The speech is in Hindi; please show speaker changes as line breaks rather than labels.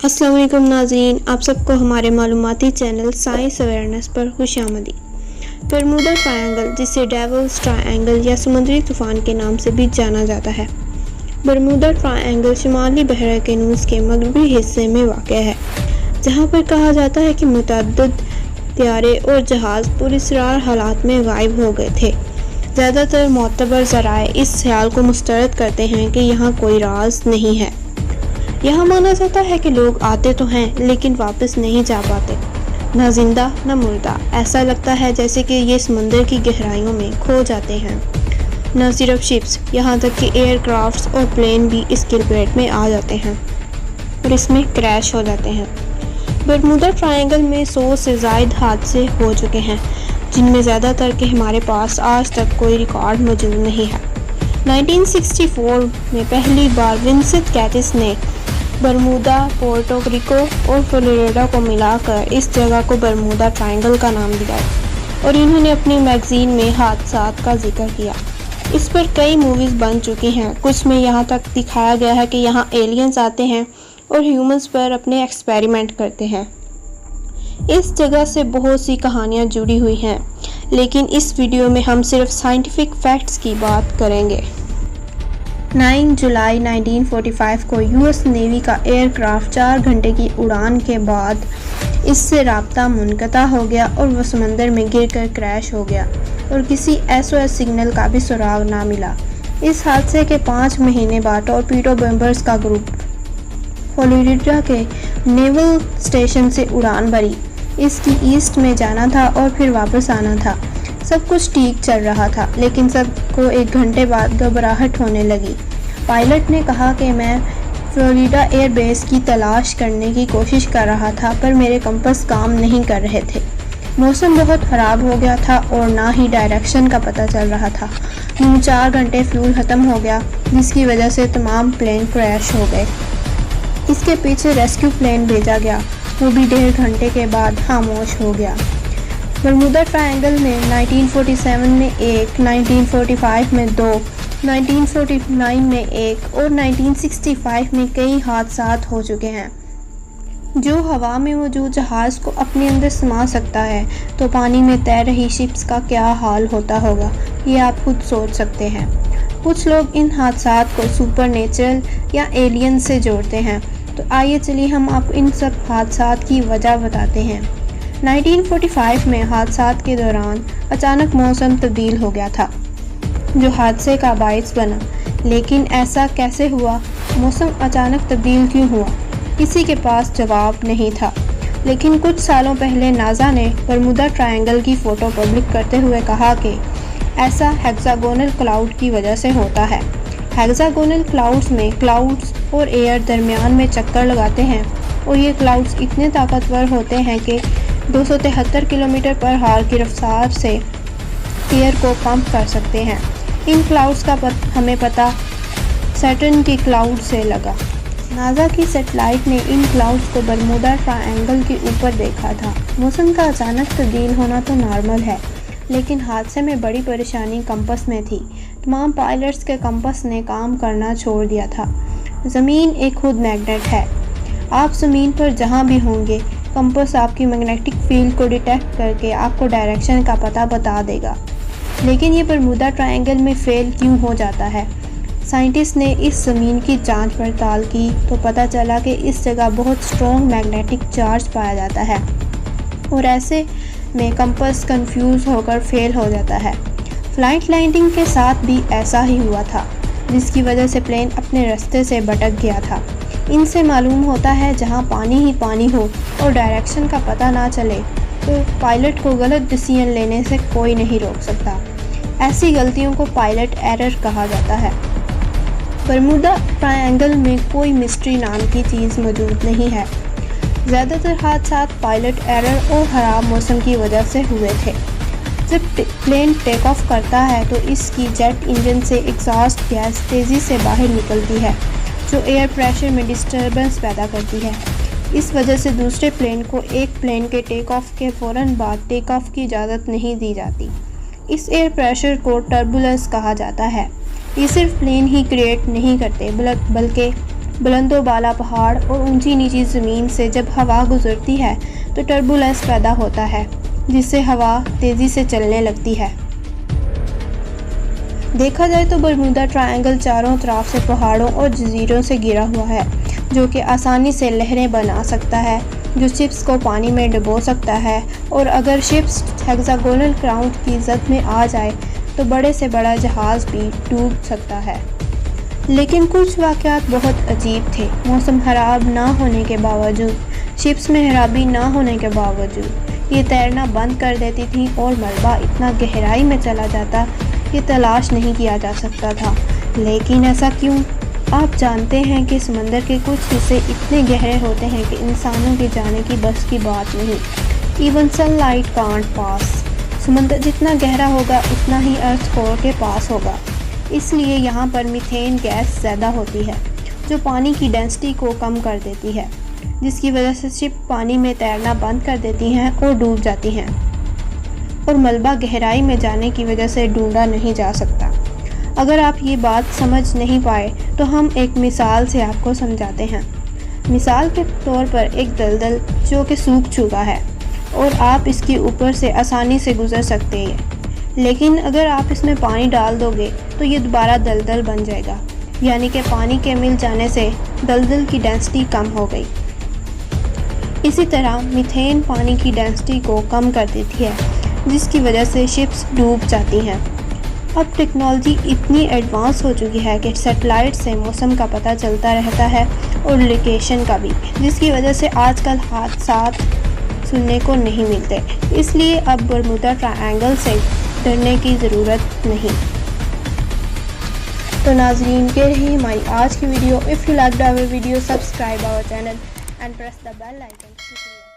अस्सलाम वालेकुम नाज़रीन, आप सबको हमारे मालूमाती चैनल साइंस अवेयरनेस पर खुशामदीद। बरमूडा ट्रायंगल, जिसे डेविल्स ट्रायंगल या समुद्री तूफ़ान के नाम से भी जाना जाता है। बरमूडा ट्रायंगल शुमाली बहर-ए-कैनूस के मगरबी हिस्से में वाक़ है, जहाँ पर कहा जाता है कि मुतअद्दिद त्यारे और जहाज़ पुरअसरार हालात में गायब हो गए थे। ज़्यादातर मोतबर ज़राए इस ख्याल को मुस्तरद करते हैं कि यहाँ कोई राज नहीं है। यहाँ माना जाता है कि लोग आते तो हैं लेकिन वापस नहीं जा पाते, न जिंदा न मुर्दा। ऐसा लगता है जैसे कि ये समंदर की गहराइयों में खो जाते हैं। न सिर्फ शिप्स, यहाँ तक कि एयरक्राफ्ट्स और प्लेन भी इसकी लपेट में आ जाते हैं और इसमें क्रैश हो जाते हैं। बरमूडा ट्रायंगल में 100 से ज़ायद हादसे हो चुके हैं, जिनमें ज़्यादातर के हमारे पास आज तक कोई रिकॉर्ड मौजूद नहीं है। 1964 में पहली बार विंसेंट कैटिस ने बरमूडा, पोर्टो रिको और फ्लोरिडा को मिलाकर इस जगह को बरमूडा ट्रायंगल का नाम दिया और इन्होंने अपनी मैगजीन में हादसात का जिक्र किया। इस पर कई मूवीज़ बन चुकी हैं। कुछ में यहाँ तक दिखाया गया है कि यहाँ एलियंस आते हैं और ह्यूमंस पर अपने एक्सपेरिमेंट करते हैं। इस जगह से बहुत सी कहानियाँ जुड़ी हुई हैं, लेकिन इस वीडियो में हम सिर्फ साइंटिफिक फैक्ट्स की बात करेंगे। 9 जुलाई 1945 को यूएस नेवी का एयरक्राफ्ट 4 घंटे की उड़ान के बाद इससे राब्ता मुनक़ता हो गया और वह समंदर में गिरकर क्रैश हो गया और किसी SOS सिग्नल का भी सुराग ना मिला। इस हादसे के 5 महीने बाद टॉरपीडो बम्बर्स का ग्रुप फ्लोरिडा के नेवल स्टेशन से उड़ान भरी। इसकी ईस्ट में जाना था और फिर वापस आना था। सब कुछ ठीक चल रहा था, लेकिन सबको 1 घंटे बाद घबराहट होने लगी। पायलट ने कहा कि मैं फ्लोरिडा एयरबेस की तलाश करने की कोशिश कर रहा था, पर मेरे कंपास काम नहीं कर रहे थे। मौसम बहुत ख़राब हो गया था और ना ही डायरेक्शन का पता चल रहा था। 4 घंटे फ्यूल ख़त्म हो गया, जिसकी वजह से तमाम प्लेन क्रैश हो गए। इसके पीछे रेस्क्यू प्लेन भेजा गया, वो भी 1.5 घंटे के बाद खामोश हो गया। बरमूडा ट्रायंगल में 1947 में 1, 1945 में 2, 1949 में 1 और 1965 में कई हादसात हो चुके हैं। जो हवा में मौजूद जहाज़ को अपने अंदर समा सकता है, तो पानी में तैर रही शिप्स का क्या हाल होता होगा, ये आप खुद सोच सकते हैं। कुछ लोग इन हादसात को सुपरनेचुरल या एलियन से जोड़ते हैं, तो आइए चलिए हम आपको इन सब हादसात की वजह बताते हैं। 1945 में हादसात के दौरान अचानक मौसम तब्दील हो गया था, जो हादसे का बाइस बना। लेकिन ऐसा कैसे हुआ? मौसम अचानक तब्दील क्यों हुआ? किसी के पास जवाब नहीं था। लेकिन कुछ सालों पहले नासा ने बरमूडा ट्रायंगल की फ़ोटो पब्लिक करते हुए कहा कि ऐसा हेक्सागोनल क्लाउड की वजह से होता है। हेक्सागोनल क्लाउड्स में क्लाउड्स और एयर दरमियान में चक्कर लगाते हैं और ये क्लाउड्स इतने ताकतवर होते हैं कि 273 किलोमीटर पर हार की रफ्तार से एयर को पंप कर सकते हैं। इन क्लाउड्स का हमें पता सैटर्न की क्लाउड से लगा। नासा की सैटेलाइट ने इन क्लाउड्स को बरमूडा ट्रायंगल के ऊपर देखा था। मौसम का अचानक तब्दील होना तो नॉर्मल है, लेकिन हादसे में बड़ी परेशानी कंपास में थी। तमाम पायलट्स के कंपास ने काम करना छोड़ दिया था। ज़मीन एक खुद मैग्नेट है। आप ज़मीन पर जहाँ भी होंगे, कंपास आपकी मैग्नेटिक फील्ड को डिटेक्ट करके आपको डायरेक्शन का पता बता देगा। लेकिन ये बरमूडा ट्रायंगल में फ़ेल क्यों हो जाता है? साइंटिस्ट ने इस ज़मीन की जांच पड़ताल की तो पता चला कि इस जगह बहुत स्ट्रॉन्ग मैग्नेटिक चार्ज पाया जाता है और ऐसे में कंपास कंफ्यूज होकर फेल हो जाता है। फ्लाइट लैंडिंग के साथ भी ऐसा ही हुआ था, जिसकी वजह से प्लेन अपने रास्ते से भटक गया था। इनसे मालूम होता है जहां पानी ही पानी हो और डायरेक्शन का पता ना चले, तो पायलट को गलत डिसीजन लेने से कोई नहीं रोक सकता। ऐसी गलतियों को पायलट एरर कहा जाता है। बरमूडा ट्रायंगल में कोई मिस्ट्री नाम की चीज़ मौजूद नहीं है। ज़्यादातर हादसात पायलट एरर और ख़राब मौसम की वजह से हुए थे। जब प्लेन टेक ऑफ करता है तो इसकी जेट इंजन से एग्जॉस्ट गैस तेज़ी से बाहर निकलती है, जो एयर प्रेशर में डिस्टर्बेंस पैदा करती है। इस वजह से दूसरे प्लेन को एक प्लेन के टेक ऑफ के फ़ौरन बाद टेक ऑफ की इजाज़त नहीं दी जाती। इस एयर प्रेशर को टर्बुलेंस कहा जाता है। ये सिर्फ प्लेन ही क्रिएट नहीं करते, बल्कि बुलंदो बाला पहाड़ और ऊंची नीची ज़मीन से जब हवा गुजरती है तो टर्बुलेंस पैदा होता है, जिससे हवा तेज़ी से चलने लगती है। देखा जाए तो बरमूडा ट्रायंगल चारों तरफ से पहाड़ों और जजीरों से घिरा हुआ है, जो कि आसानी से लहरें बना सकता है, जो शिप्स को पानी में डुबो सकता है, और अगर शिप्स हेक्सागोनल क्राउन की जद में आ जाए तो बड़े से बड़ा जहाज़ भी डूब सकता है। लेकिन कुछ वाक़यात बहुत अजीब थे। मौसम ख़राब ना होने के बावजूद, शिप्स में खराबी ना होने के बावजूद ये तैरना बंद कर देती थी और मलबा इतना गहराई में चला जाता कि तलाश नहीं किया जा सकता था। लेकिन ऐसा क्यों? आप जानते हैं कि समंदर के कुछ हिस्से इतने गहरे होते हैं कि इंसानों के जाने की बस की बात नहीं। इवन सनलाइट कांट पास। समंदर जितना गहरा होगा उतना ही अर्थ कोर के पास होगा। इसलिए यहाँ पर मीथेन गैस ज़्यादा होती है, जो पानी की डेंसिटी को कम कर देती है, जिसकी वजह से शिप पानी में तैरना बंद कर देती हैं और डूब जाती हैं, और मलबा गहराई में जाने की वजह से ढूंढा नहीं जा सकता। अगर आप ये बात समझ नहीं पाए तो हम एक मिसाल से आपको समझाते हैं। मिसाल के तौर पर एक दलदल जो कि सूख चुका है और आप इसके ऊपर से आसानी से गुजर सकते हैं, लेकिन अगर आप इसमें पानी डाल दोगे तो ये दोबारा दलदल बन जाएगा, यानी कि पानी के मिल जाने से दलदल की डेंसिटी कम हो गई। इसी तरह मीथेन पानी की डेंसिटी को कम कर देती है, जिसकी वजह से शिप्स डूब जाती हैं। अब टेक्नोलॉजी इतनी एडवांस हो चुकी है कि सैटेलाइट से मौसम का पता चलता रहता है और लोकेशन का भी, जिसकी वजह से आजकल हादसात सुनने को नहीं मिलते। इसलिए अब बरमूडा ट्रायंगल से डरने की ज़रूरत नहीं। तो नाज़रीन, ये रही हमारी आज की video. If you like our video, subscribe our channel and press the bell icon. शुक्रिया।